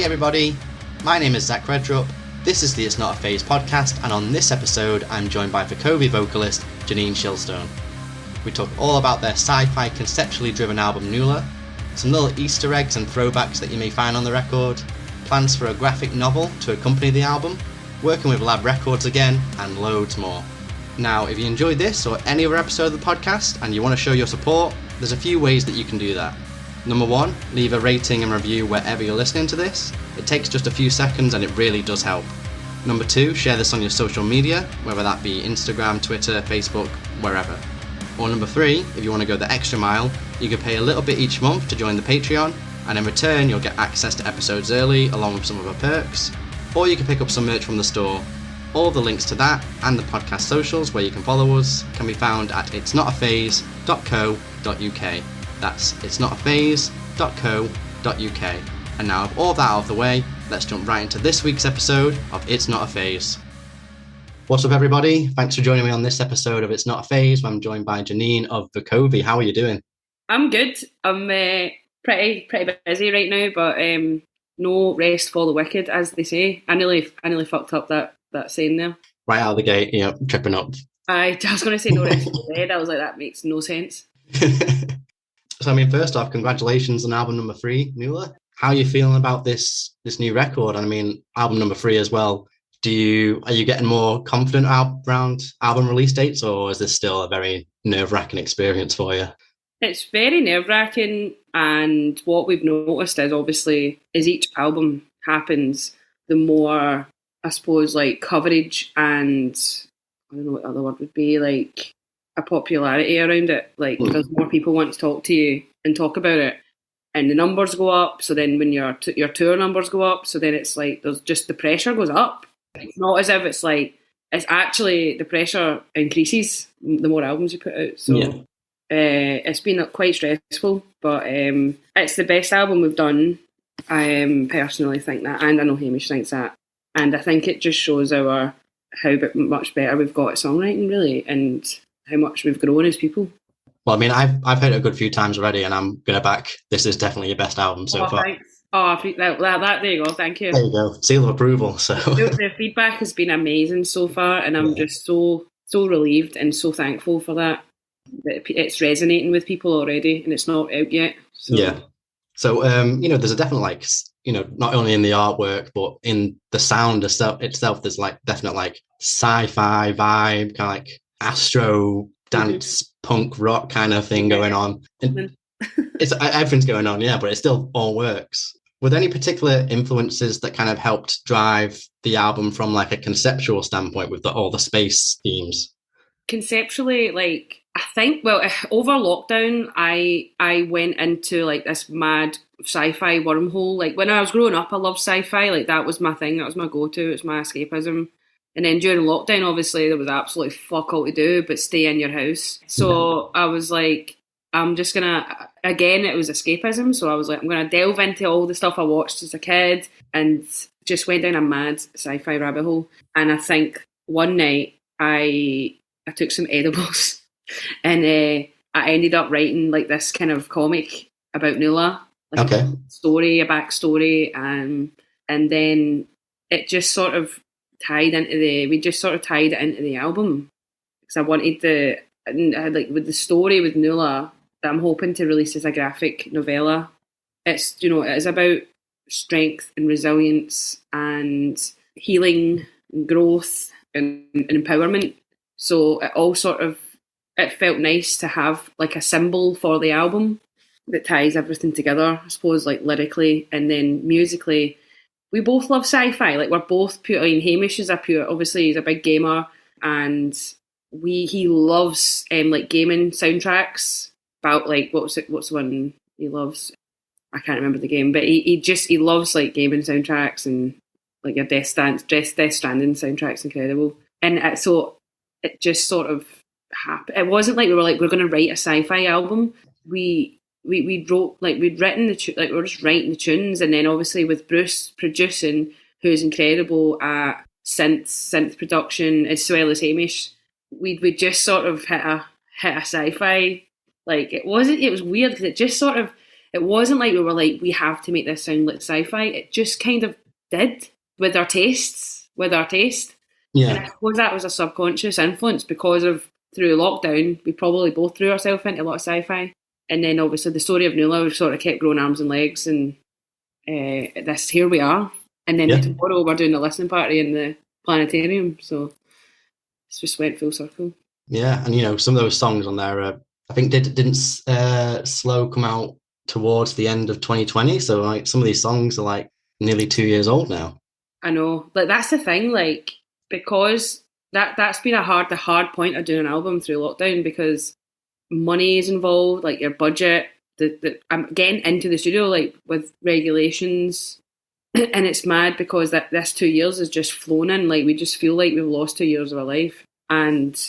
everybody, my name is Zach REDRUP, this is the It's Not a Phase podcast, and on this episode I'm joined by Vukovi vocalist Janine Shilstone. We talk all about their sci-fi conceptually driven album NULA, some little Easter eggs and throwbacks that you may find on the record, plans for a graphic novel to accompany the album, working with Lab Records again, and loads more. Now, if you enjoyed this or any other episode of the podcast and you want to show your support, there's a few ways that you can do that. Number one, leave a rating and review wherever you're listening to this. It takes just a few seconds and it really does help. Number two, share this on your social media, whether that be Instagram, Twitter, Facebook, wherever. Or number three, if you want to go the extra mile, you can pay a little bit each month to join the Patreon, and in return you'll get access to episodes early along with some other perks. Or you can pick up some merch from the store. All the links to that and the podcast socials where you can follow us can be found at itsnotaphase.co.uk. That's itsnotaphase.co.uk. And now with all that out of the way, let's jump right into this week's episode of It's Not a Phase. What's up everybody? Thanks for joining me on this episode of It's Not a Phase, where I'm joined by Janine of Vukovi. How are you doing? I'm good. I'm pretty busy right now, but no rest for the wicked, as they say. I nearly fucked up that saying there. Right out of the gate, tripping up. I was going to say no rest for the dead. I was like, that makes no sense. So, first off, congratulations on album number 3, NULA. How are you feeling about this new record? And album number 3 as well. Are you getting more confident around album release dates, or is this still a very nerve-wracking experience for you? It's very nerve-wracking, and what we've noticed is obviously as each album happens, the more, I suppose, like coverage and I don't know what the other word would be, like a popularity around it. Like there's more people want to talk to you and talk about it, and the numbers go up. So then when your tour numbers go up, so then it's like there's just the pressure goes up. It's not as if it's actually the pressure increases the more albums you put out. So yeah. It's been quite stressful, but it's the best album we've done. I personally think that, and I know Hamish thinks that, and I think it just shows how much better we've got at songwriting, really, and how much we've grown as people. Well, I've heard it a good few times already, and I'm gonna back. This is definitely your best album so far. Thanks. Oh, that there you go. Thank you. There you go. Seal of approval. So the feedback has been amazing so far, and I'm just so relieved and so thankful for that. It's resonating with people already, and it's not out yet. So. Yeah. So there's a definite not only in the artwork but in the sound itself. There's definite sci-fi vibe, kind of astro dance punk rock kind of thing going on. And everything's going on, yeah, but it still all works. Were there any particular influences that kind of helped drive the album from a conceptual standpoint with all the space themes? Conceptually, I think, over lockdown, I went into this mad sci-fi wormhole. When I was growing up, I loved sci-fi. That was my thing. That was my go-to. It was my escapism. And then during lockdown, obviously, there was absolutely fuck all to do but stay in your house. So I was I'm just going to, again, it was escapism. So I was I'm going to delve into all the stuff I watched as a kid and just went down a mad sci-fi rabbit hole. And I think one night I took some edibles and I ended up writing this kind of comic about NULA. A backstory. And then it just sort of tied it into the album. Because I wanted with the story with NULA, that I'm hoping to release as a graphic novella. It's, it is about strength and resilience and healing and growth and empowerment. So it all it felt nice to have a symbol for the album that ties everything together, I suppose, lyrically, and then musically. We both love sci-fi. We're both pure. Hamish is obviously he's a big gamer, and he loves gaming soundtracks. About what's the one he loves? I can't remember the game, but he loves gaming soundtracks, and your Death Stranding soundtrack's incredible. And so it just sort of happened. It wasn't we were we're going to write a sci-fi album. We wrote we'd written we were just writing the tunes, and then obviously with Bruce producing, who's incredible at synth production, as well as Hamish, we just sort of hit a sci-fi. It was weird because it it wasn't like we were like, we have to make this sound like sci-fi. It just kind of did with our taste. Yeah. And I suppose that was a subconscious influence because of through lockdown, we probably both threw ourselves into a lot of sci-fi. And then obviously the story of NULA, we've sort of kept growing arms and legs, and here we are. And then tomorrow we're doing the listening party in the planetarium. So it's just went full circle. Yeah, and some of those songs on there, I think didn't Slow come out towards the end of 2020. So like some of these songs are like nearly 2 years old now. I know, like that's the thing, like because that's been the hard point of doing an album through lockdown, because money is involved, like your budget. I'm getting into the studio like with regulations, and it's mad because this 2 years has just flown in. Like we just feel like we've lost 2 years of our life, and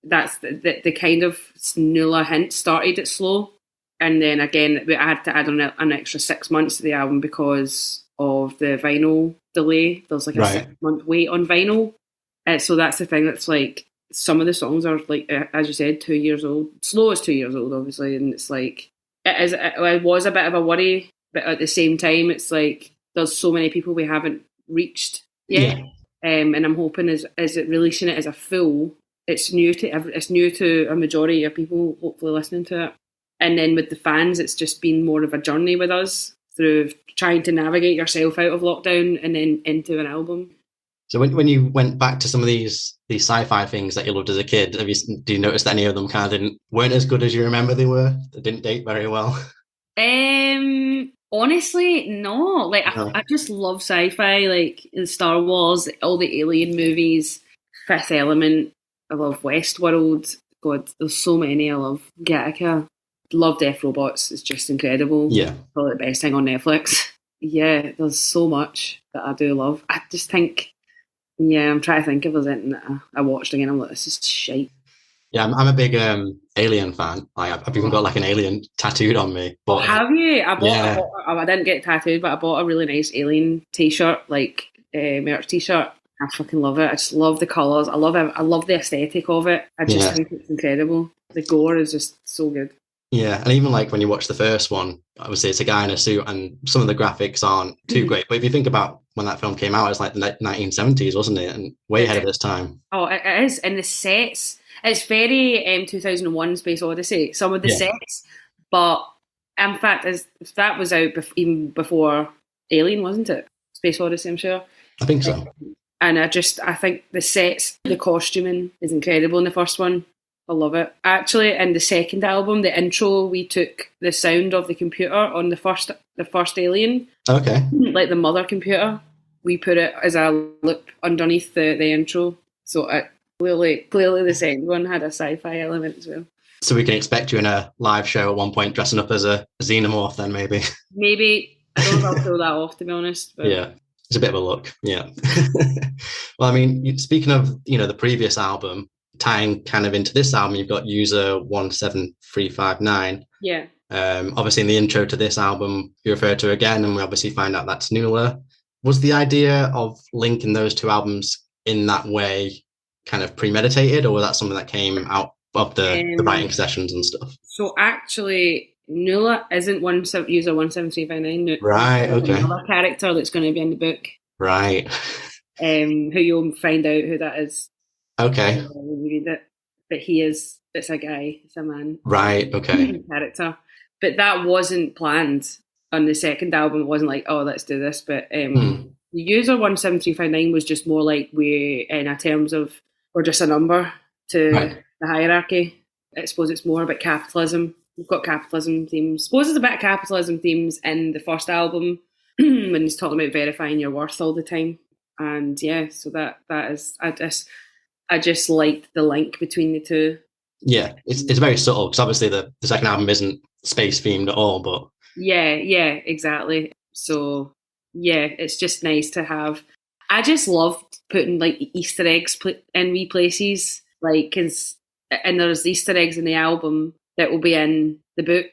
that's the kind of NULA hint started it slow, and then again I had to add on an extra 6 months to the album because of the vinyl delay. There's like a 6 month wait on vinyl, so that's the thing. That's like some of the songs are like, as you said, 2 years old. Slow is 2 years old, obviously, and it's like it was a bit of a worry, but at the same time, it's like there's so many people we haven't reached yet, and I'm hoping as it releasing it as a full, it's new to a majority of people hopefully listening to it, and then with the fans, it's just been more of a journey with us through trying to navigate yourself out of lockdown and then into an album. So when you went back to some of these sci-fi things that you loved as a kid, do you notice that any of them kind of weren't as good as you remember they were? They didn't date very well? Honestly, no. Like I just love sci-fi, like in Star Wars, all the alien movies, Fifth Element. I love Westworld. God, there's so many I love. Gattaca. Love Death Robots. It's just incredible. Yeah. Probably the best thing on Netflix. Yeah, there's so much that I do love. I just think, I'm trying to think if there's anything that I watched again. I'm like, this is shite. Yeah, I'm a big Alien fan. I've even got like an alien tattooed on me. But, have you? I didn't get tattooed, but I bought a really nice Alien t-shirt, like merch t-shirt. I fucking love it. I just love the colours. I love it. I love the aesthetic of it. I just think it's incredible. The gore is just so good. Yeah, and even like when you watch the first one, obviously it's a guy in a suit and some of the graphics aren't too great. But if you think about when that film came out, it's like the 1970s, wasn't it? And way ahead of its time. Oh, it is. And the sets, it's very 2001 Space Odyssey, some of the sets. But in fact, that was out even before Alien, wasn't it? Space Odyssey, I'm sure. I think so. And I think the sets, the costuming is incredible in the first one. I love it. Actually, in the second album, the intro, we took the sound of the computer on the first Alien. Okay. Like the mother computer. We put it as a loop underneath the intro. So clearly the second one had a sci-fi element as well. So we can expect you in a live show at one point dressing up as a xenomorph then, maybe? Maybe. I don't know if I'll pull that off, to be honest. But. Yeah. It's a bit of a look, yeah. Well, I mean, speaking of, the previous album, tying kind of into this album, you've got User 17359. Yeah. Obviously, in the intro to this album, you refer to again, and we obviously find out that's NULA. Was the idea of linking those two albums in that way kind of premeditated, or was that something that came out of the writing sessions and stuff? So actually, NULA isn't User 17359. Right, okay. Another character that's going to be in the book. Right. Who you'll find out who that is. Okay. When you read it. But it's a guy, it's a man. Right, okay. Character. But that wasn't planned on the second album. It wasn't like, oh, let's do this. But the User 17359 was just more like we're just a number to the hierarchy. I suppose it's more about capitalism. We've got capitalism themes. I suppose there's a bit of capitalism themes in the first album when he's talking about verifying your worth all the time. And so that is, I just liked the link between the two. Yeah, it's very subtle because obviously the second album isn't space themed at all, but yeah, exactly. So it's just nice to have. I just love putting like Easter eggs in wee places, like and there's Easter eggs in the album that will be in the book,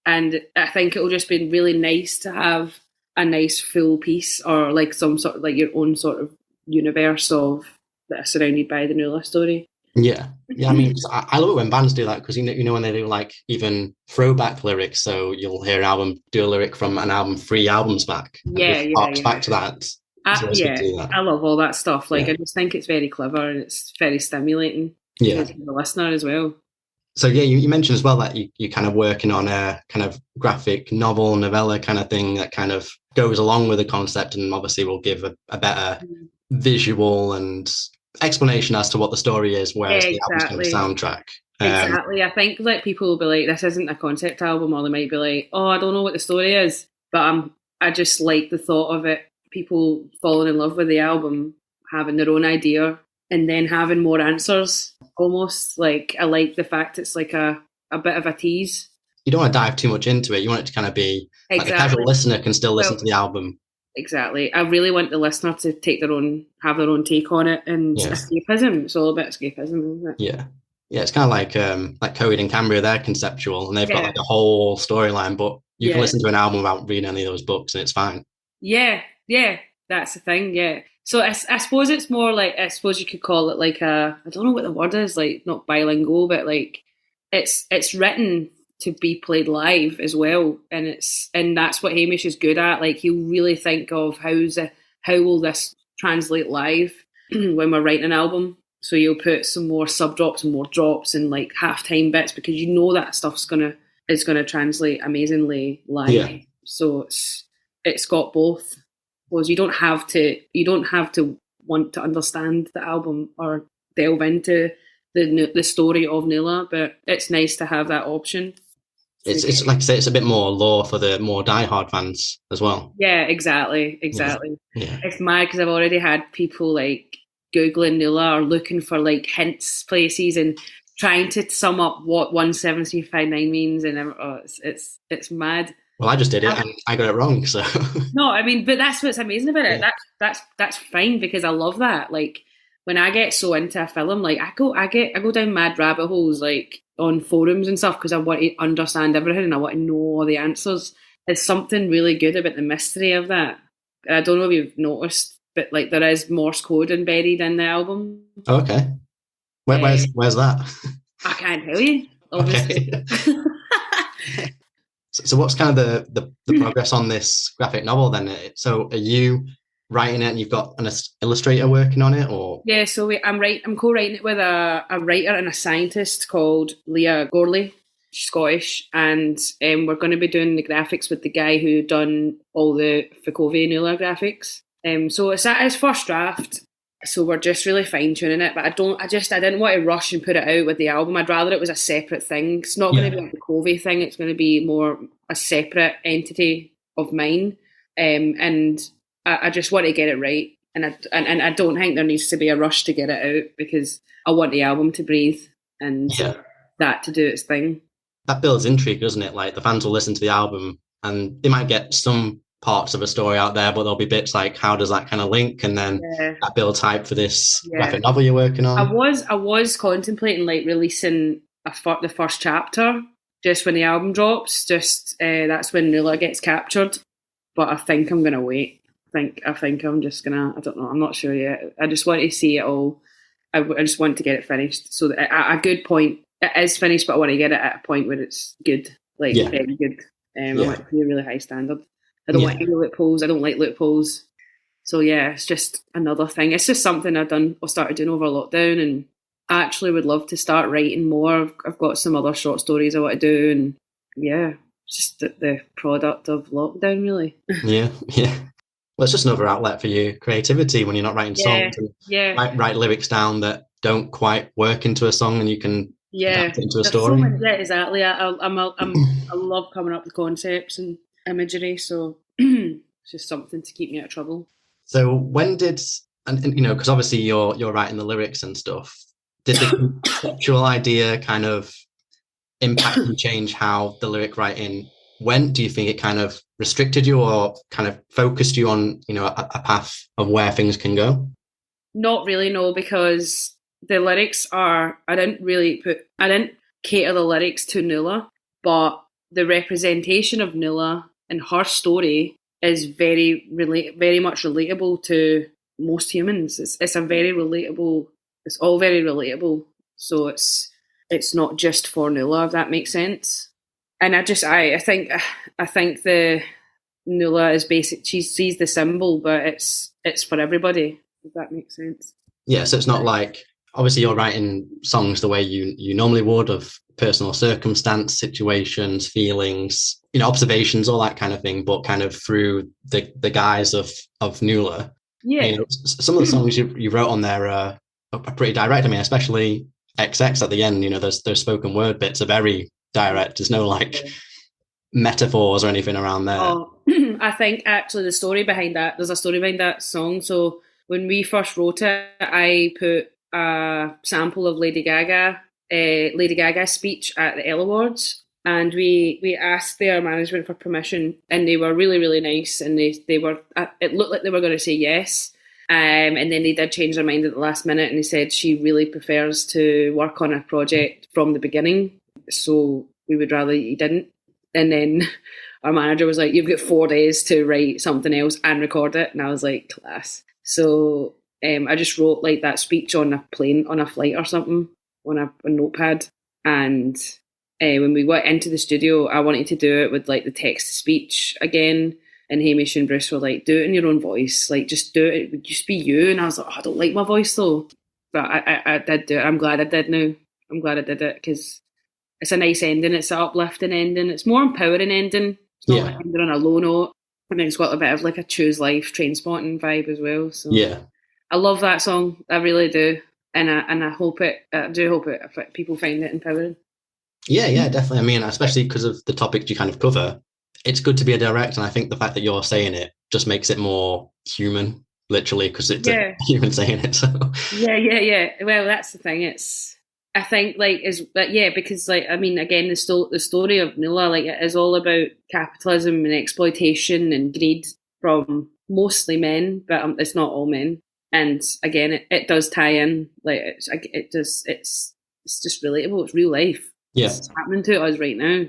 and I think it will just be really nice to have a nice full piece or like some sort of like your own sort of universe of that are surrounded by the NULA story. Yeah. Yeah, I mean, I love it when bands do that because you know when they do like even throwback lyrics. So you'll hear an album do a lyric from an album 3 albums back, and Yeah, just yeah, harks yeah. back to that. It's always good to Yeah, do that. I love all that stuff. Like, Yeah, I just think it's very clever and it's very stimulating to yeah. the listener as well. So yeah, you mentioned as well that you're kind of working on a kind of graphic novel, novella kind of thing that kind of goes along with the concept, and obviously will give a better visual and explanation as to what the story is, Yeah, whereas the album's kind of exactly. soundtrack. Exactly. I think like people will be like, this isn't a concept album, or they might be like, oh, I don't know what the story is. But I just like the thought of it, people falling in love with the album, having their own idea, and then having more answers. Almost like I like the fact it's like a bit of a tease. You don't want to dive too much into it. You want it to kind of be like the casual Exactly. listener can still listen Well, to the album. exactly. I really want the listener to have their own take on it, and Yeah, escapism. It's all about escapism, isn't it? yeah, yeah. It's kind of like Coheed and Cambria. They're conceptual, and they've got Yeah. like a whole storyline. But you can Yeah. listen to an album without reading any of those books, and it's fine. Yeah, yeah, that's the thing. Yeah, so I suppose it's more like, I suppose you could call it like I don't know what the word is, like not bilingual, but like it's written to be played live as well, and that's what Hamish is good at. Like he'll really think of how will this translate live when we're writing an album. So you'll put some more sub drops and more drops and like halftime bits because you know that stuff's is gonna translate amazingly live. Yeah. So it's got both. Because you don't have to want to understand the album or delve into the story of NULA, but it's nice to have that option. It's like I say, it's a bit more lore for the more diehard fans as well. Yeah, exactly. Yeah. It's mad because I've already had people like googling NULA or looking for like hints places and trying to sum up what 17359 means, and it's mad. Well, I just did it and I got it wrong. So No, I mean, but that's what's amazing about it. That's fine because I love that. Like when I get so into a film, like I go down mad rabbit holes like on forums and stuff because I want to understand everything and I want to know all the answers. There's something really good about the mystery of that. And I don't know if you've noticed, but like there is Morse code embedded in the album. okay. Where's that? I can't tell you, obviously. Okay. So what's kind of the progress on this graphic novel then? So are you writing it and you've got an illustrator working on it, or? Yeah, so I'm co-writing it with a writer and a scientist called Leah Gorley. She's Scottish, and we're going to be doing the graphics with the guy who done all the Vukovi NULA graphics. So it's at his first draft, so we're just really fine tuning it. But I didn't want to rush and put it out with the album. I'd rather it was a separate thing. It's not going to be a Vukovi thing. It's going to be more a separate entity of mine, and I just want to get it right. And I don't think there needs to be a rush to get it out because I want the album to breathe and that to do its thing. That builds intrigue, doesn't it? Like the fans will listen to the album and they might get some parts of a story out there, but there'll be bits like how does that kind of link, and then that builds hype for this graphic novel you're working on. I was contemplating like releasing the first chapter just when the album drops. Just that's when NULA gets captured. But I think I'm gonna wait. I think I'm just gonna. I don't know. I'm not sure yet. I just want to see it all. I just want to get it finished so that at a good point it is finished. But I want to get it at a point where it's good, like very good. I want it to be a really high standard. I don't want any loopholes. I don't like loopholes. So yeah, it's just another thing. It's just something I started doing over lockdown, and I actually would love to start writing more. I've got some other short stories I want to do, and yeah, it's just the product of lockdown, really. Yeah. Well, it's just another outlet for your creativity when you're not writing songs. And write lyrics down that don't quite work into a song, and you can adapt it into a story. Exactly. I love coming up with concepts and imagery, so it's just something to keep me out of trouble. So when did, and you know, because obviously you're writing the lyrics and stuff, did the conceptual idea kind of impact and change how the lyric writing went? Do you think it kind of restricted you or kind of focused you on, you know, a path of where things can go? Not really, no, because the lyrics I didn't cater the lyrics to NULA, but the representation of NULA and her story is very much relatable to most humans. It's all very relatable. So it's not just for NULA, if that makes sense. And I think the NULA is basic. She sees the symbol, but it's for everybody, if that makes sense. Yeah, so it's not like, obviously you're writing songs the way you normally would, of personal circumstance, situations, feelings, observations, all that kind of thing, but kind of through the guise of NULA. Yeah. Some of the songs you wrote on there are pretty direct. I mean, especially XX at the end, those spoken word bits are very direct. There's no like metaphors or anything around there. Oh, I think actually there's a story behind that song. So when we first wrote it, I put a sample of Lady Gaga's speech at the Elle Awards, and we asked their management for permission, and they were really, really nice, and they were, it looked like they were going to say yes, and then they did change their mind at the last minute, and they said she really prefers to work on a project from the beginning, so we would rather you didn't. And then our manager was like, you've got 4 days to write something else and record it, and I was like, class. So I just wrote like that speech on a plane, on a flight or something, on a notepad. And when we went into the studio, I wanted to do it with like the text to speech again. And Hamish and Bruce were like, do it in your own voice. Like, just do it. It would just be you. And I was like, I don't like my voice though. But I did do it. I'm glad I did now. I'm glad I did it because it's a nice ending. It's an uplifting ending. It's more empowering ending. It's not like ending on a low note. I mean, it's got a bit of like a Choose Life Trainspotting vibe as well. So yeah, I love that song. I really do. And I hope people find it empowering. Yeah, definitely. I mean, especially because of the topics you kind of cover, it's good to be a direct. And I think the fact that you're saying it just makes it more human, literally, because it's a human saying it. So Yeah. Well, that's the thing. I think because like, I mean, again, the story of NULA, like, it is all about capitalism and exploitation and greed from mostly men, but it's not all men. And again, it does tie in, like, it's just relatable. It's real life. Yeah, it's happening to us right now,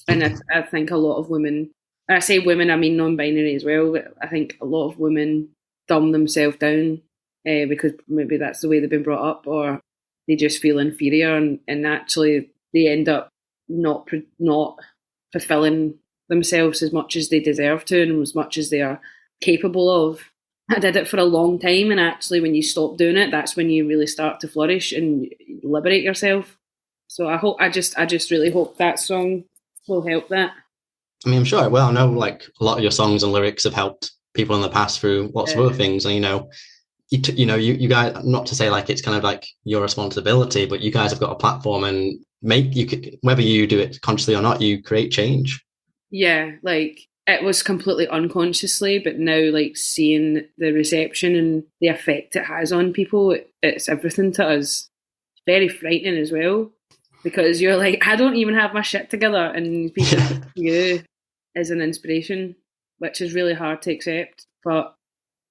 And I think a lot of women, and I say women, I mean non-binary as well, but I think a lot of women dumb themselves down because maybe that's the way they've been brought up, or they just feel inferior, and actually they end up not fulfilling themselves as much as they deserve to and as much as they are capable of. I did it for a long time, and actually when you stop doing it, that's when you really start to flourish and liberate yourself. So I just really hope that song will help that. I mean, I'm sure it will. I know like a lot of your songs and lyrics have helped people in the past through lots of other things, and you guys, not to say like it's kind of like your responsibility, but you guys have got a platform, and whether you do it consciously or not, you create change. Yeah, like it was completely unconsciously, but now like seeing the reception and the effect it has on people, it's everything to us. It's very frightening as well, because you're like, I don't even have my shit together, and people see you as an inspiration, which is really hard to accept, but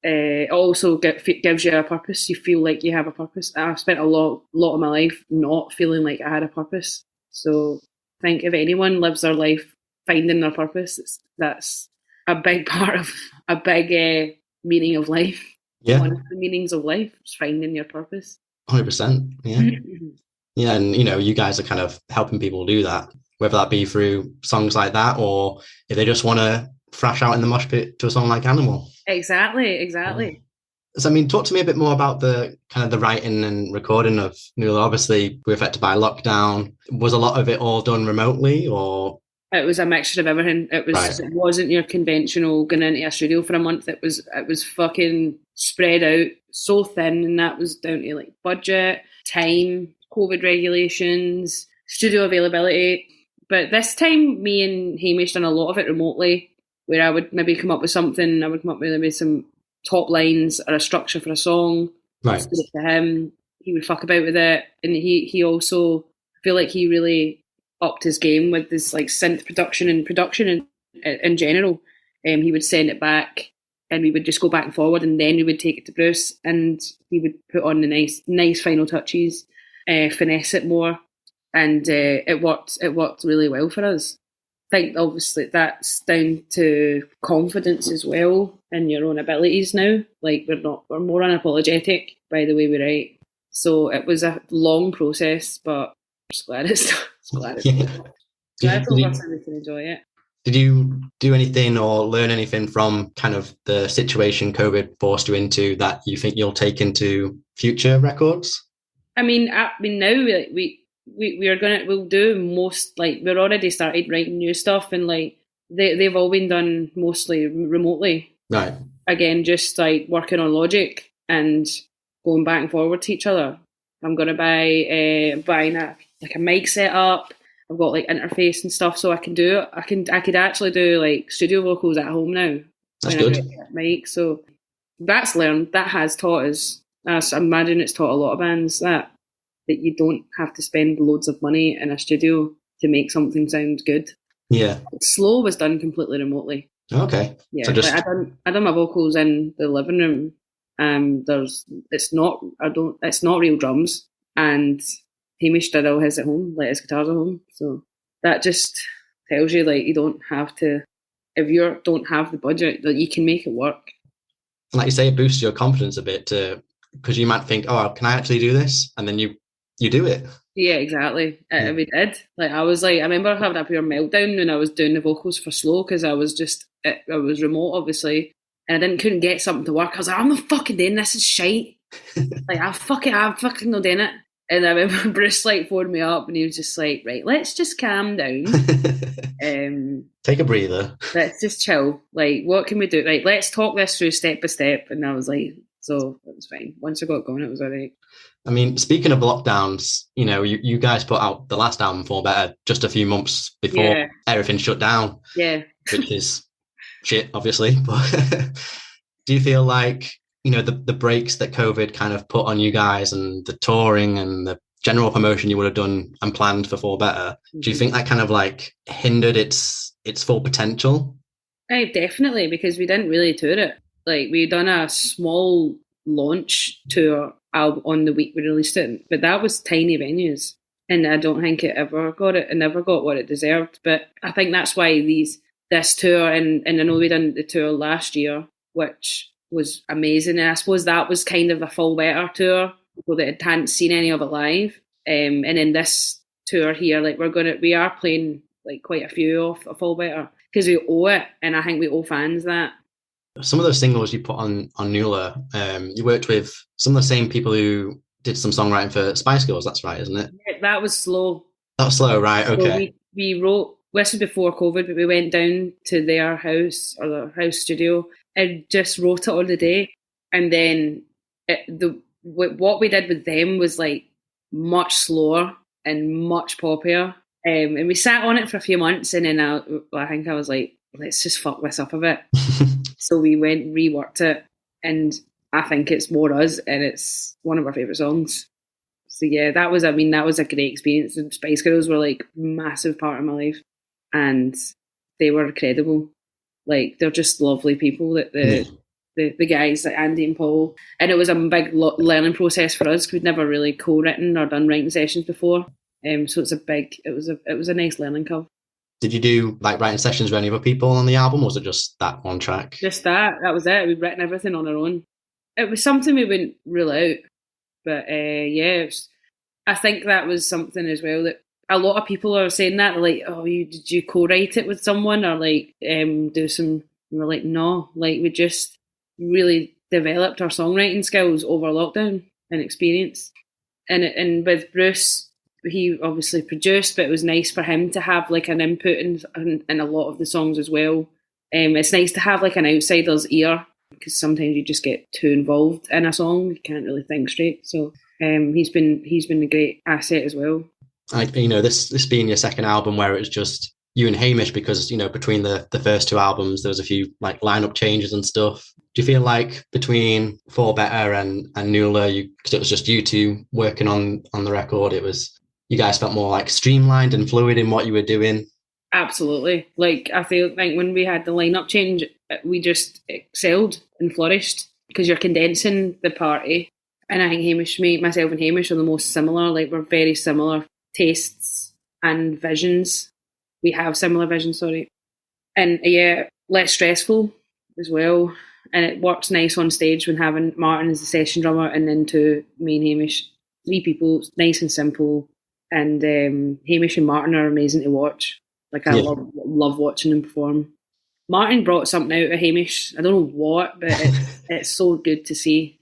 it also gives you a purpose. You feel like you have a purpose. I've spent a lot of my life not feeling like I had a purpose. So I think if anyone lives their life finding their purpose, that's a big part of a big meaning of life. Yeah. One of the meanings of life is finding your purpose. 100%. Yeah. Yeah, and you guys are kind of helping people do that, whether that be through songs like that, or if they just want to thrash out in the mosh pit to a song like Animal. Exactly. So, I mean, talk to me a bit more about the kind of the writing and recording of NULA. Obviously, we're affected by lockdown. Was a lot of it all done remotely, or? It was a mixture of everything. It wasn't your conventional going into a studio for a month. It was fucking spread out so thin, and that was down to like budget, time, COVID regulations, studio availability. But this time, me and Hamish done a lot of it remotely, where I would maybe come up with something. I would come up with maybe some top lines or a structure for a song. Right. Send it to him. He would fuck about with it, and he also, I feel like he really upped his game with this like synth production in general. He would send it back, and we would just go back and forward, and then we would take it to Bruce, and he would put on the nice final touches, finesse it more, and it worked really well for us. I think obviously that's down to confidence as well in your own abilities now. Like we're more unapologetic by the way we write. So it was a long process, but I'm just glad it's glad it's over. Glad it's over so we can enjoy it. Did you do anything or learn anything from kind of the situation COVID forced you into that you think you'll take into future records? I mean now we'll do most, like, we're already started writing new stuff, and like they've all been done mostly remotely. Right. Again, just like working on Logic and going back and forward to each other. I'm gonna buying a mic setup. I've got like interface and stuff, so I could actually do like studio vocals at home now. That's good. Mic, so that's learned. That has taught us. I imagine it's taught a lot of bands that you don't have to spend loads of money in a studio to make something sound good. Yeah. Slow was done completely remotely. Okay. Yeah. So just... like I done my vocals in the living room. It's not real drums, and Hamish did all his at home, like his guitars at home. So that just tells you, like, you don't have to, if you don't have the budget, that you can make it work. Like you say, it boosts your confidence a bit because you might think, oh, can I actually do this? And then you do it. Yeah, exactly. We did. Like, I remember having a pure meltdown when I was doing the vocals for Slow, because I was remote, obviously, and I couldn't get something to work. I was like, I'm not fucking doing this. Is shite. Like, I'm fucking not doing it. And I remember Bruce like phoned me up, and he was just like, right, let's just calm down. Take a breather. Let's just chill. Like, what can we do? Right, let's talk this through step by step. And I was like, so it was fine. Once I got going, it was all right. I mean, speaking of lockdowns, you know, you guys put out the last album, For Better, just a few months before everything shut down. Yeah. Which is shit, obviously. But do you feel like, you know, the breaks that COVID kind of put on you guys and the touring and the general promotion you would have done and planned for Better, do you think that kind of like hindered its full potential? Definitely, because we didn't really tour it. Like, we done a small launch tour on the week we released it, but that was tiny venues, and I don't think it never got what it deserved. But I think that's why this tour, and I know we done the tour last year, which was amazing, and I suppose that was kind of a full Better tour, people that hadn't seen any of it live. And in this tour here, like, we are playing like quite a few off a full Better because we owe it, and I think we owe fans that. Some of those singles you put on NULA, you worked with some of the same people who did some songwriting for Spice Girls. That's right, isn't it? Yeah, that was Slow. That was Slow, right? Okay. So we wrote. This was before COVID, but we went down to their house or their house studio and just wrote it on the day. And then what we did with them was like much slower and much poppier. And we sat on it for a few months, and then I think I was like, let's just fuck this up a bit. So we reworked it, and I think it's more us, and it's one of our favourite songs. So yeah, that was a great experience. And Spice Girls were like a massive part of my life, and they were incredible. Like, they're just lovely people. That the guys like Andy and Paul, and it was a big learning process for us because we'd never really co-written or done writing sessions before. So it was a nice learning curve. Did you do like writing sessions with any other people on the album, or was it just that one track? Just that was it. We'd written everything on our own. It was something we wouldn't rule out, but I think that was something as well that a lot of people are saying that, like, oh, did you co-write it with someone or like do some? And we're like, no, like, we just really developed our songwriting skills over lockdown and experience, and with Bruce. He obviously produced, but it was nice for him to have like an input in a lot of the songs as well. It's nice to have like an outsider's ear, because sometimes you just get too involved in a song, you can't really think straight. So he's been a great asset as well. You know, this being your second album where it was just you and Hamish, because, you know, between the first two albums there was a few like lineup changes and stuff. Do you feel like between For Better and NULA, because it was just you two working on the record, you guys felt more like streamlined and fluid in what you were doing? Absolutely. Like, I feel like when we had the lineup change, we just excelled and flourished because you're condensing the party. And I think myself and Hamish are the most similar. Like, we're very similar tastes and visions. We have similar visions, sorry. And yeah, less stressful as well. And it works nice on stage when having Martin as the session drummer and then me and Hamish 3 people, nice and simple. And Hamish and Martin are amazing to watch. Like, I love watching them perform. Martin brought something out of Hamish. I don't know what, but it's so good to see.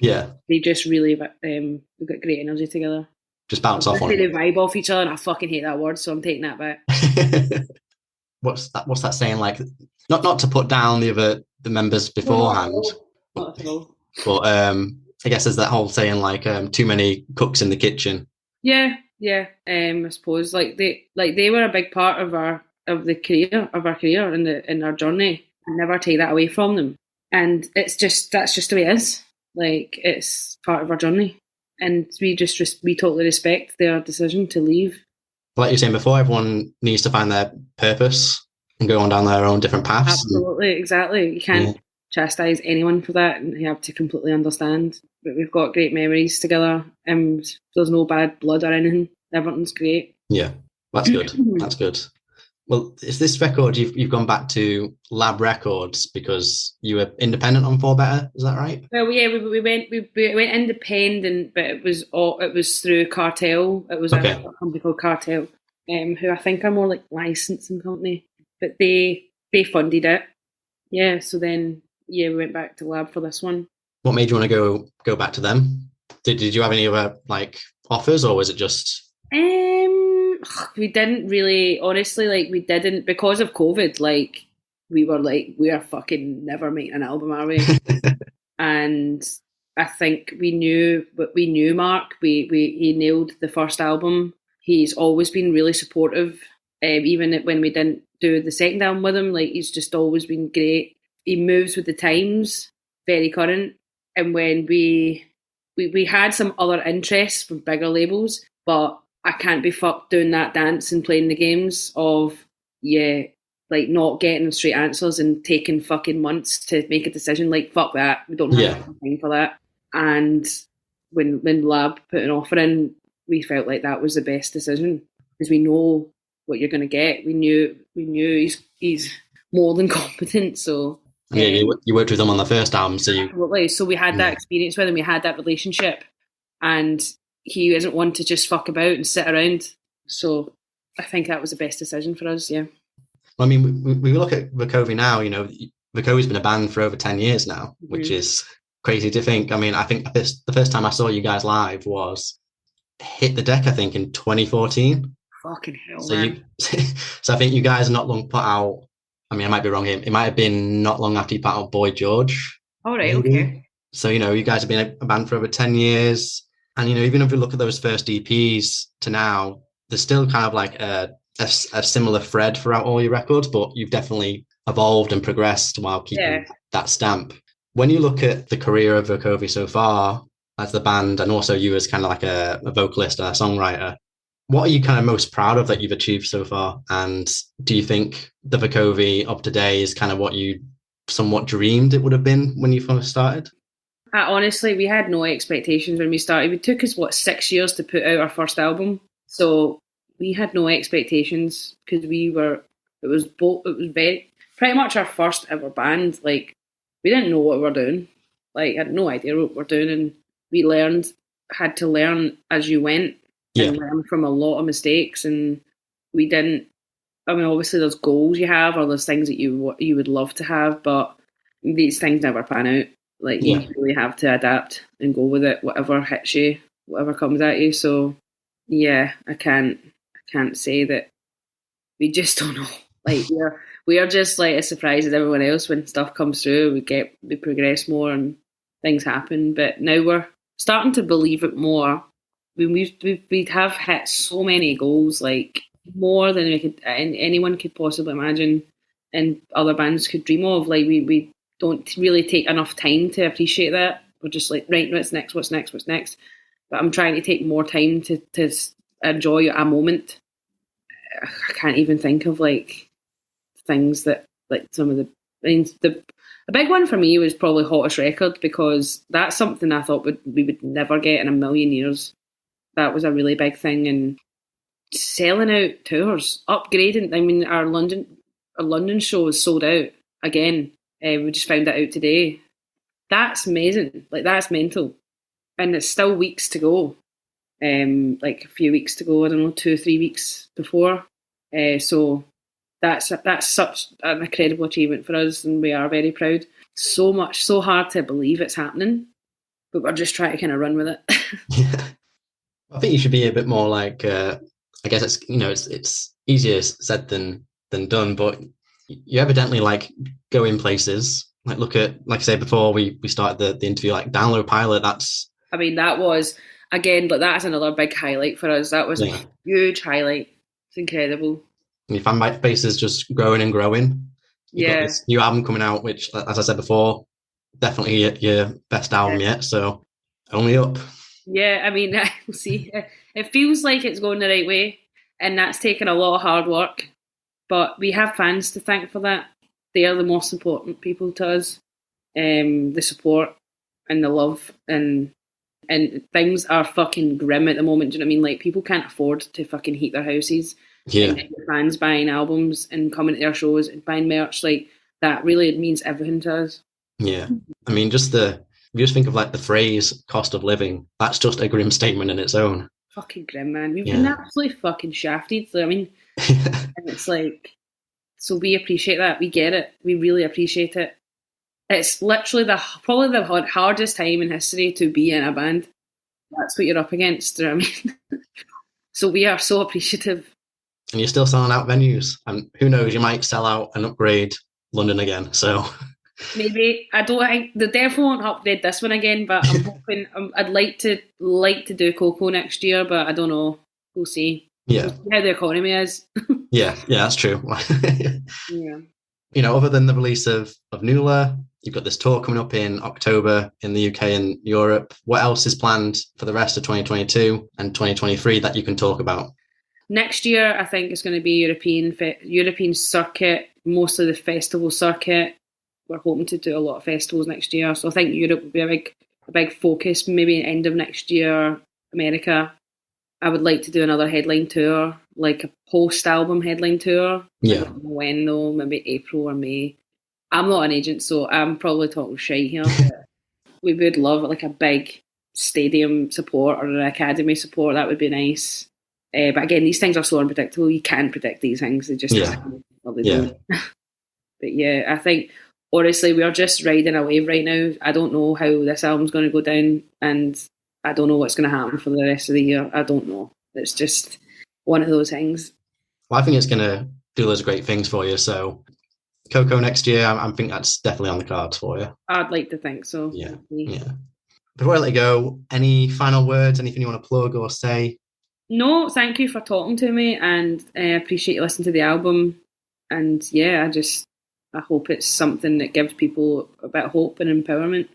Yeah. They just really, they've got great energy together. Just bounce off on They it. vibe off each other, and I fucking hate that word, so I'm taking that back. What's that saying? Like, not to put down the members beforehand. Not at all. But I guess there's that whole saying, like, too many cooks in the kitchen. Yeah. I suppose like they were a big part of our career in our journey. I never take that away from them, and that's just the way it is. Like, it's part of our journey, and we totally respect their decision to leave. Like you were saying before, everyone needs to find their purpose and go on down their own different paths. Absolutely, exactly. You can't chastise anyone for that, and you have to completely understand. But we've got great memories together, and there's no bad blood or anything. Everything's great. Yeah, that's good. That's good. Well, is this record you've gone back to Lab Records because you were independent on For Better? Is that right? Well, yeah, we went independent, but it was through Cartel. It was a company called Cartel, who I think are more like licensing company, but they funded it. Yeah, so then we went back to Lab for this one. What made you want to go back to them? Did you have any other like offers, or was it just? We didn't really, honestly, like, we didn't, because of COVID, like, we were like, we are fucking never making an album, are we? And I think we knew Mark. He nailed the first album. He's always been really supportive, even when we didn't do the second album with him. Like, he's just always been great. He moves with the times, very current. And when we had some other interests from bigger labels, but I can't be fucked doing that dance and playing the games of, like, not getting straight answers and taking fucking months to make a decision. Like, fuck that. We don't have time for that. And when Lab put an offer in, we felt like that was the best decision, because we know what you're going to get. We knew he's more than competent. So yeah, you worked with him on the first album, so absolutely. So we had that experience with him. We had that relationship, and he isn't one to just fuck about and sit around. So I think that was the best decision for us, yeah. Well, I mean, we look at Vukovi now, you know, Vukovi's been a band for over 10 years now, which is crazy to think. I mean, I think the first time I saw you guys live was Hit the Deck, I think, in 2014. Fucking hell, so man. So I think you guys are not long put out, I mean, I might be wrong here, it might have been not long after you put out Boy George. All right, maybe. Okay. So, you know, you guys have been a band for over 10 years. And, you know, even if we look at those first EPs to now, there's still kind of like a similar thread throughout all your records, but you've definitely evolved and progressed while keeping that stamp. When you look at the career of Vukovi so far as the band, and also you as kind of like a vocalist and a songwriter, what are you kind of most proud of that you've achieved so far? And do you think the Vukovi of today is kind of what you somewhat dreamed it would have been when you first started? Honestly, we had no expectations when we started. It took us 6 years to put out our first album, so we had no expectations, because it was very pretty much our first ever band. Like, we didn't know what we were doing. Like, I had no idea what we were doing, and we had to learn as you went and learn from a lot of mistakes. And we didn't. I mean, obviously, there's goals you have, or there's things that you would love to have, but these things never pan out. Like, you really have to adapt and go with it, whatever hits you, whatever comes at you. So, yeah, I can't say that we just don't know. Like, we are just like as surprised as everyone else when stuff comes through. We progress more and things happen. But now we're starting to believe it more. We have hit so many goals, like more than anyone could possibly imagine, and other bands could dream of. Like, we don't really take enough time to appreciate that. We're just like, right, what's next? But I'm trying to take more time to enjoy a moment. I can't even think of like things that, like, some of the big one for me was probably Hottest Record, because that's something I thought we would never get in a million years. That was a really big thing, and selling out tours, upgrading. I mean, our London show is sold out again. We just found that out today. That's amazing. Like, that's mental. And it's still weeks to go. like a few weeks to go. I don't know, 2 or 3 weeks before. So that's such an incredible achievement for us, and we are very proud. So hard to believe it's happening, but we're just trying to kind of run with it. Yeah. I think you should be a bit more like, I guess it's easier said than done, but you evidently like go in places. Like look at, like I said before, we started the interview, like Download Pilot. I mean, that was, again, but that's another big highlight for us. That was a huge highlight. It's incredible. And your fan base is just growing and growing. You've got this new album coming out, which, as I said before, definitely your best album yet. So only up. Yeah, I mean, we'll see. It feels like it's going the right way, and that's taken a lot of hard work. But we have fans to thank for that. They are the most important people to us. The support and the love, and things are fucking grim at the moment. Do you know what I mean? Like, people can't afford to fucking heat their houses. Yeah. And fans buying albums and coming to their shows and buying merch, like, that really means everything to us. Yeah. I mean, if you just think of like the phrase cost of living, that's just a grim statement in its own. Fucking grim, man. We've been absolutely fucking shafted. So, I mean, and it's like, so we appreciate that. We get it. We really appreciate it. It's literally probably the hardest time in history to be in a band. That's what you're up against. Do you know what I mean? So we are so appreciative. And you're still selling out venues. And who knows, you might sell out and upgrade London again. So maybe. I don't think they definitely won't upgrade this one again, but I'm hoping I'd like to do Coco next year, but I don't know. We'll see. Yeah. We'll see how the economy is. Yeah, that's true. Yeah. You know, other than the release of NULA, you've got this tour coming up in October in the UK and Europe. What else is planned for the rest of 2022 and 2023 that you can talk about? Next year, I think it's going to be European circuit, mostly the festival circuit. We're hoping to do a lot of festivals next year, so I think Europe will be a big focus. Maybe end of next year, America. I would like to do another headline tour, like a post-album headline tour. Yeah. I don't know when though, maybe April or May. I'm not an agent, so I'm probably talking shit here. But we would love like a big stadium support or an academy support. That would be nice. But again, these things are so unpredictable. You can't predict these things. They just happen. Don't. But yeah, I think honestly we are just riding a wave right now. I don't know how this album's going to go down, and I don't know what's going to happen for the rest of the year. I don't know. It's just one of those things. Well, I think it's going to do those great things for you. So Coco next year, I think that's definitely on the cards for you. I'd like to think so. Yeah. Before I let you go, any final words, anything you want to plug or say? No, thank you for talking to me, and I appreciate you listening to the album. And yeah, I hope it's something that gives people a bit of hope and empowerment.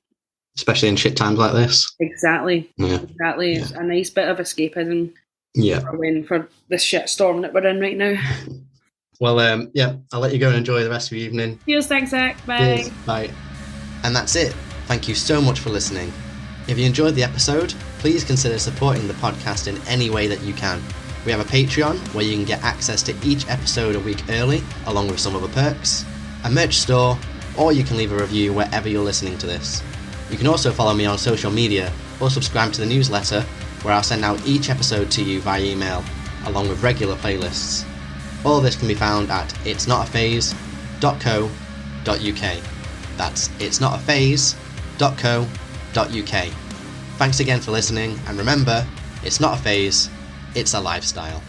Especially in shit times like this. Exactly. Exactly. It's a nice bit of escapism. Yeah. For this shit storm that we're in right now. Well, I'll let you go and enjoy the rest of your evening. Cheers, thanks, Zach. Bye. Cheers. Bye. And that's it. Thank you so much for listening. If you enjoyed the episode, please consider supporting the podcast in any way that you can. We have a Patreon where you can get access to each episode a week early, along with some other perks, a merch store, or you can leave a review wherever you're listening to this. You can also follow me on social media or subscribe to the newsletter where I'll send out each episode to you via email, along with regular playlists. All of this can be found at itsnotaphase.co.uk. That's itsnotaphase.co.uk. Thanks again for listening, and remember, it's not a phase, it's a lifestyle.